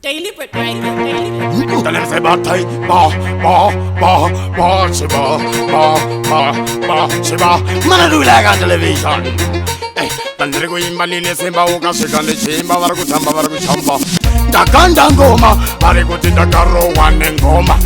Daily bread, right? Daily bread. Tell them say batai, shiba. Man do like on television. Tandrego imbanine semba uka shikande chimba varikutamba varikuchamba. Ndakanda ngoma varikuti ndakarowane ngoma.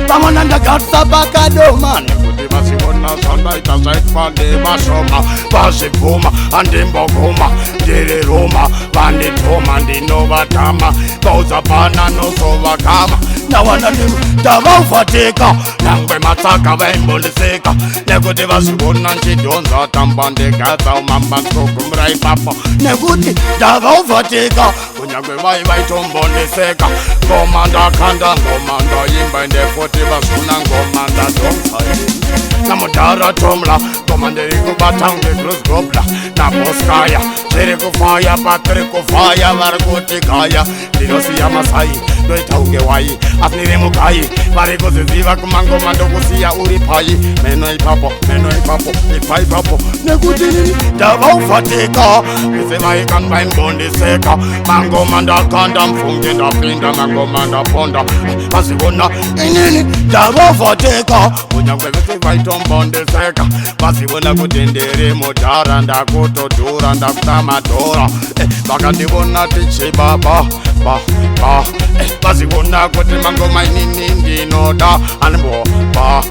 Vamona ndagatsa pakadoma nekuti vasivona zvandaita zvaitwa nevashoma. Vazvibvuma handimboguma ndiri Roma vanditoma ndinovatama vaudza pana nosovakama. Nawana ndavauvateka nangwe matsaka vaimbondiseka nekuti vazvivona nchidhonza tamba ndegadza umambanzogumira ipapo nekuti ndavauvateka kunyangwe vai vaitombondiseka. Ngoma ndakanda ngoma ndaimba ndefoti vazvuna ngoma ndadhonza namudhara tomla ngoma ndiri kubata ngegrosgobla naboskaya zviri kufaya patiri kufaya vari kuti gaya ndinosiya masai ndoita unge wai asi ndiri mugai vari kuziziva kumangoma ndokusiya uri pai meno ipapo ipa ipapo nekuti nini ndavauvateka vese vaikani vaimbondiseka. Mangoma ndakanda mfunge ndapinda mangoma ndaponda vazivona inini ndavauvateka kunyangwe vese vaitombondiseka vazivona kuti ndiri mudhara ndakutodhura ndakutamadhora vakandivona tichibaba vazivona kuti mangoma inini ndinoda animboba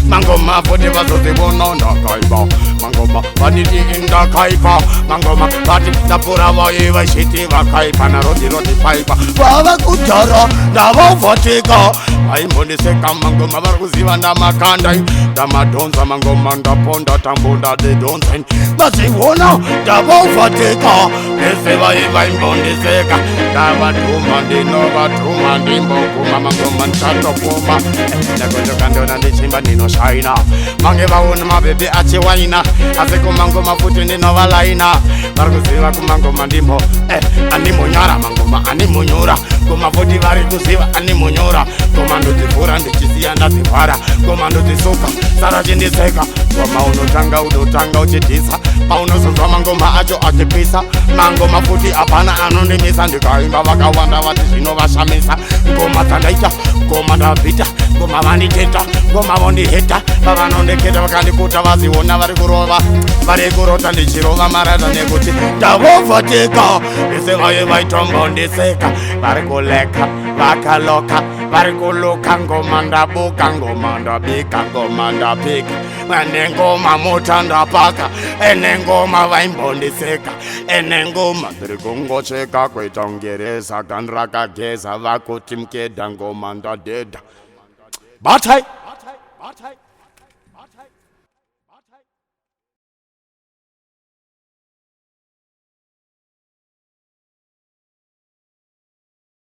mangoma futi vazozivona ndakaipa mangoma vaniti ndakaipa mangoma vati ndapura vai vachiti vakaipa narodiroti paipa vava kudhara ndavauvateka vaimbondiseka mangoma vari kuziva ndamakanda ndamadhonza mangoma ndaponda tambo ndadedhonza vazivona ndavauvateka vese vai vaimbondiseka ndavadhuma ndinovatuma ndimboguma mangoma ndichatopuma nekondokandona ndichimba ndinoshaina mange vaona mabhebhe achiwaina asi kumangoma futi ndinovalaina vari kuziva kumangoma ndimbo andimonyara mangoma andimunyura ngoma futi vari kuziva andimunyura ngoma ndodzivhura ndichiziya ndadzivhara ngoma ndodzisuka sara chindiseka ngoma unotanga uchidhisa paunozonzwa mangoma acho achipisa mangoma futi hapana anondimisa ndikaimba vakawanda vati zvinovashamisa ngoma dzandaita ngoma ndabvita ngoma vanditeta ngoma vondiheta vavanondiketa vakandikuta vaziona vari kurova vari kurota ndichirova marata nekuti ndavauvateka vese vaye vaitombondiseka vari kuleka vakaloka vari kuluka ngoma ndabuka ngoma ndabika ngoma ndapika ene ngoma mota ndapaka ene ngoma vaimbondiseka ene ngoma ndiri kungocheka kuita ungereza kandirakageza vakuti mukeda ngoma ndadhedha batai